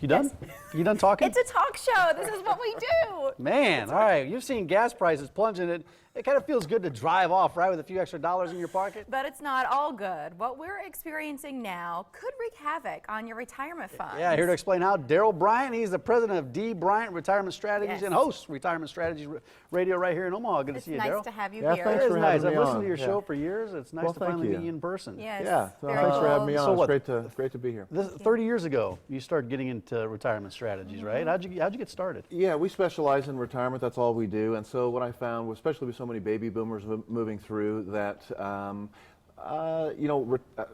You done? You done talking? It's a talk show. This is what we do. Man, all right. You've seen gas prices plunging. It kind of feels good to drive off, right, with a few extra dollars in your pocket. But it's not all good. What we're experiencing now could wreak havoc on your retirement fund. Yeah, here to explain how, Darrell Bryant. He's the president of Bryant Retirement Strategies and hosts Retirement Strategies Radio right here in Omaha. Good to see you, Darrell. It's nice to have you Yeah, here. thanks It is for nice. having I've me listened on. to your show for years. It's nice to thank finally you. meet you in person. Yes, Yeah, so very thanks for having cool. me on. So It's great to be here. 30 years ago, you started getting into retirement strategies, right? How'd you get started? Yeah, we specialize in retirement. That's all we do. And so what I found, especially with so many baby boomers moving through, that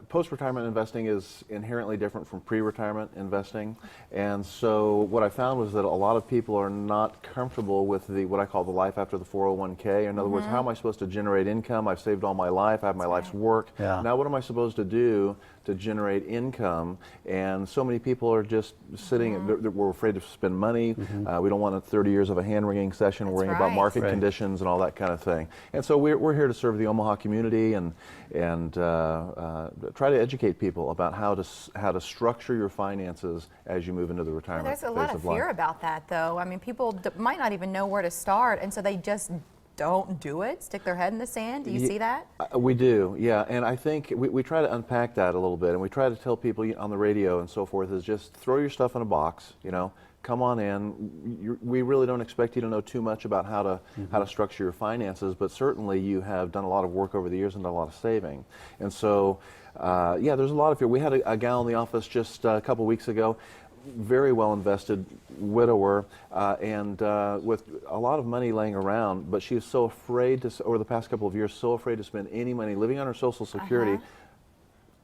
post-retirement investing is inherently different from pre-retirement investing. And so what I found was that a lot of people are not comfortable with what I call the life after the 401k. In other words, how am I supposed to generate income? I've saved all my life. I have my life's work. Yeah. Now what am I supposed to do to generate income? And so many people are just sitting, we're afraid to spend money. We don't want 30 years of a hand-wringing session worrying about market conditions and all that kind of thing. And so we're here to serve the Omaha community and try to educate people about how to structure your finances as you move into the retirement phase of life. There's a lot of fear about that, though. I mean, people might not even know where to start, and so they just don't do it, stick their head in the sand. Do you see that? We do, yeah. And I think we try to unpack that a little bit, and we try to tell people on the radio and so forth is just throw your stuff in a box, come on in. We really don't expect you to know too much about how to structure your finances, but certainly you have done a lot of work over the years and done a lot of saving. And so, yeah, there's a lot of fear. We had a gal in the office just a couple weeks ago, very well invested widower, and with a lot of money laying around, but she was so afraid to, over the past couple of years, so afraid to spend any money, living on her Social Security,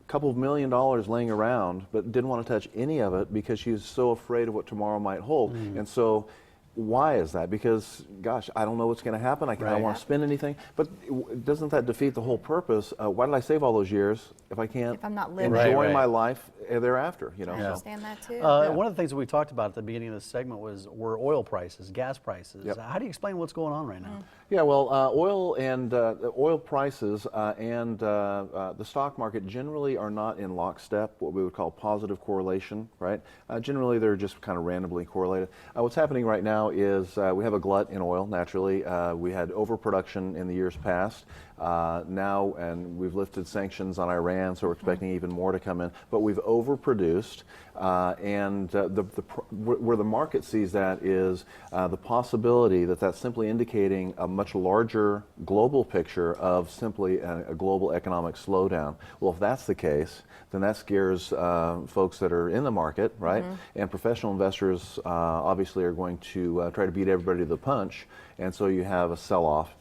couple of $1 million laying around, but didn't want to touch any of it because she was so afraid of what tomorrow might hold. And so why is that? Because, gosh, I don't know what's going to happen. I don't want to spend anything. But doesn't that defeat the whole purpose? Why did I save all those years if I can't I'm not living. enjoy my life thereafter? I understand that too. One of the things that we talked about at the beginning of this segment were oil prices, gas prices. How do you explain what's going on right now? Yeah, well, oil prices and the stock market generally are not in lockstep, what we would call positive correlation, right? Generally, they're just kind of randomly correlated. What's happening right now is we have a glut in oil, naturally. We had overproduction in the years past. Now, and we've lifted sanctions on Iran, so we're expecting even more to come in. But we've overproduced, and where the market sees that is the possibility that that's simply indicating a much larger global picture of simply a global economic slowdown. Well, if that's the case, then that scares folks that are in the market, right? And professional investors obviously are going to try to beat everybody to the punch, and so you have a sell-off.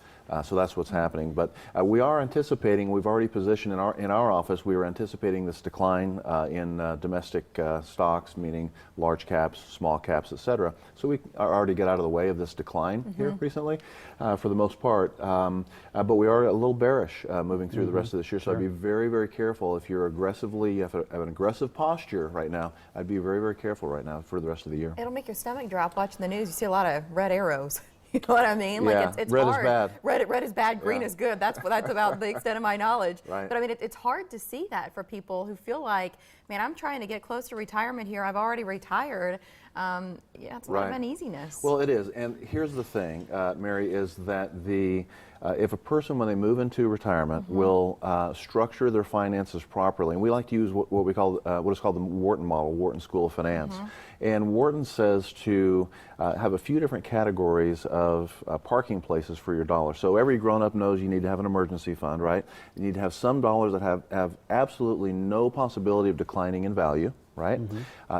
So that's what's happening. But we are anticipating, we've already positioned in our office, we were anticipating this decline in domestic stocks, meaning large caps, small caps, et cetera. So we already got out of the way of this decline here recently, for the most part. But we are a little bearish moving through the rest of this year. So I'd be very, very careful if you're aggressively, if you have an aggressive posture right now, I'd be very, very careful right now for the rest of the year. It'll make your stomach drop watching the news. You see a lot of red arrows. You know what I mean? Yeah. Like it's red hard. is bad. Red is bad, green is good. That's about the extent of my knowledge. Right. But I mean, it's hard to see that for people who feel like, man, I'm trying to get close to retirement here. I've already retired. Yeah, it's a lot of uneasiness. Well, it is. And here's the thing, Mary, is that if a person, when they move into retirement, will structure their finances properly, and we like to use what is called the Wharton model, Wharton School of Finance. And Wharton says to have a few different categories of parking places for your dollar. So every grown-up knows you need to have an emergency fund, right? You need to have some dollars that have absolutely no possibility of declining in value, right?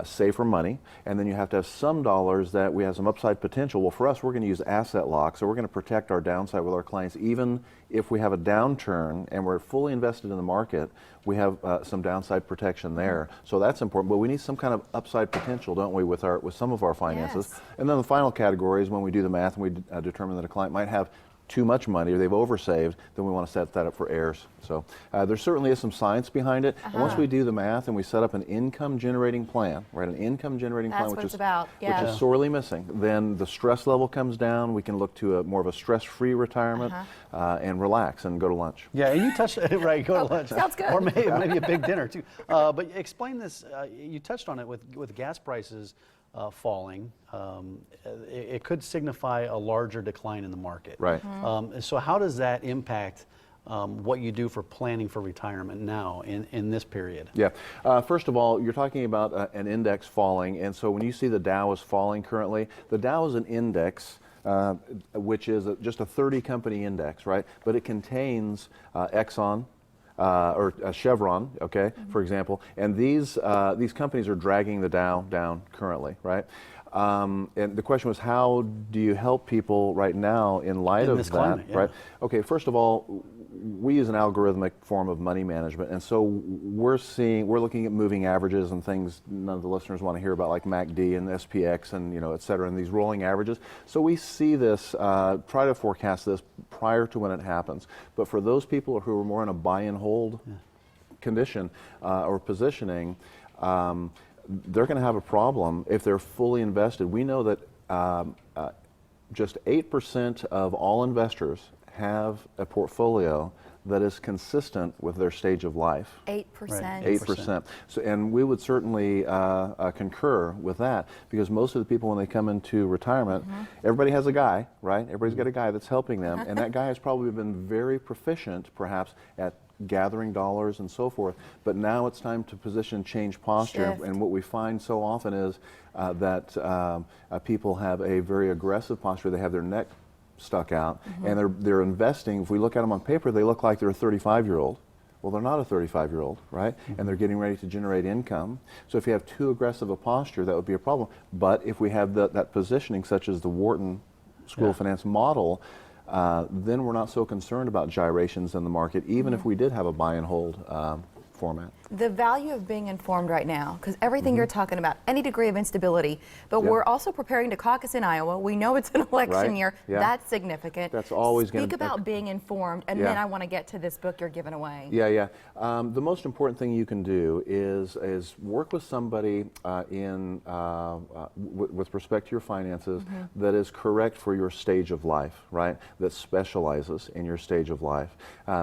Safer money. And then you have to have some dollars that we have some upside potential. Well, for us, we're going to use asset lock, so we're going to protect our downside with our clients. Even if we have a downturn and we're fully invested in the market, we have some downside protection there. So that's important. But we need some kind of upside potential, don't we, with some of our finances? Yes. And then the final category is when we do the math and we determine that a client might have too much money or they've oversaved, then we want to set that up for heirs. So there certainly is some science behind it. And once we do the math and we set up an income generating plan, right, an income generating plan, which is sorely missing, then the stress level comes down. We can look to more of a stress-free retirement and relax and go to lunch. Yeah, and you touched right, go to lunch. Sounds good. Or maybe a big dinner too. But explain this. You touched on it with gas prices falling, it could signify a larger decline in the market. Right. So how does that impact what you do for planning for retirement now in this period? Yeah. First of all, you're talking about an index falling, and so when you see the Dow is falling currently, the Dow is an index which is just a 30-company index, right? But it contains Exxon, or Chevron, okay, for example, and these companies are dragging the Dow down currently, right? And the question was, how do you help people right now in light of this that, climate, yeah. right? Okay, first of all, we use an algorithmic form of money management, and so we're looking at moving averages and things none of the listeners want to hear about, like MACD and SPX and et cetera, and these rolling averages. So we see this, try to forecast this prior to when it happens. But for those people who are more in a buy and hold condition or positioning, they're going to have a problem if they're fully invested. We know that just 8% of all investors have a portfolio that is consistent with their stage of life. 8%. Right. 8%. So, and we would certainly concur with that, because most of the people, when they come into retirement, everybody has a guy, right? Everybody's got a guy that's helping them, and that guy has probably been very proficient, perhaps, at gathering dollars and so forth. But now it's time to position, change posture, Shift. and what we find so often is that people have a very aggressive posture. They have their neck stuck out, and they're investing. If we look at them on paper, they look like they're a 35-year-old. Well, they're not a 35-year-old, right? And they're getting ready to generate income. So if you have too aggressive a posture, that would be a problem. But if we have that positioning, such as the Wharton School of Finance model, then we're not so concerned about gyrations in the market, even if we did have a buy and hold format. The value of being informed right now, because everything you're talking about, any degree of instability, but we're also preparing to caucus in Iowa. We know it's an election year. Yeah. That's significant. That's always going to Speak about being informed, and then I want to get to this book you're giving away. Yeah. The most important thing you can do is work with somebody with respect to your finances that is correct for your stage of life, right? That specializes in your stage of life.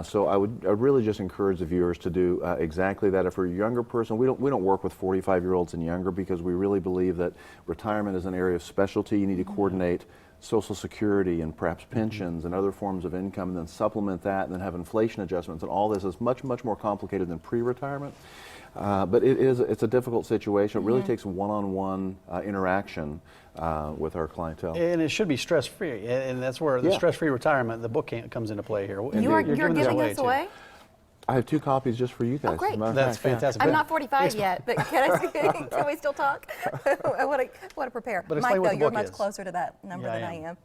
So I would really just encourage the viewers to do exactly that. If you're a younger person, we don't work with 45-year-olds and younger, because we really believe that retirement is an area of specialty. You need to coordinate Social Security and perhaps pensions and other forms of income, and then supplement that, and then have inflation adjustments, and all this is much more complicated than pre-retirement. But it's a difficult situation. It really takes one-on-one interaction with our clientele. And it should be stress-free, and that's where the stress-free retirement, the book comes into play here. You're giving this away? I have 2 copies just for you guys. Oh, great. That's fantastic. I'm not 45 yet, but can we still talk? I want to prepare. But Mike, what though, the you're book much is. closer to that number than I am.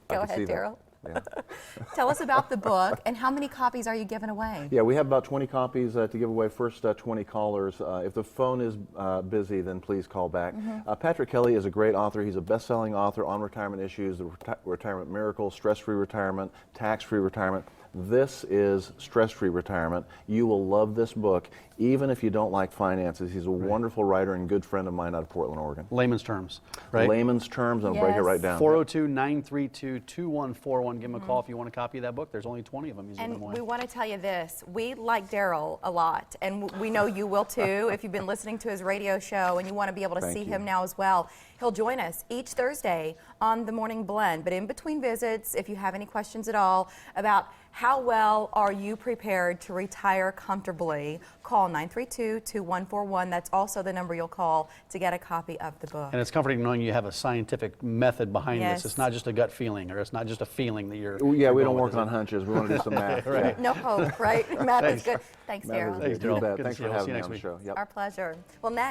Go ahead, Darrell. Yeah. Tell us about the book, and how many copies are you giving away? Yeah, we have about 20 copies to give away. First 20 callers. If the phone is busy, then please call back. Patrick Kelly is a great author. He's a best-selling author on retirement issues, the retirement miracle, stress-free retirement, tax-free retirement. This is stress-free retirement. You will love this book, even if you don't like finances. He's a wonderful writer and good friend of mine out of Portland, Oregon. Layman's terms, right? Layman's terms, and I'll break it right down. 402-932-2141. Give him a call if you want a copy of that book. There's only 20 of them. He's giving And away. we want to tell you this. We like Darrell a lot, and we know you will too if you've been listening to his radio show and you want to be able to see him now as well. He'll join us each Thursday on The Morning Blend. But in between visits, if you have any questions at all about how well are you prepared to retire comfortably, call 932-2141. That's also the number you'll call to get a copy of the book. And it's comforting knowing you have a scientific method behind Yes. this. It's not just a gut feeling, or it's not just a feeling that you're. Yeah, we don't going work with, on hunches. We want to do some math. Right. No hope, right? Math is good. Thanks, Math Darrell. is Thanks, good. Darrell. You bet. Good to Thanks see for you. I'll see having you me next on the week. show. Yep. Our pleasure. Well, next.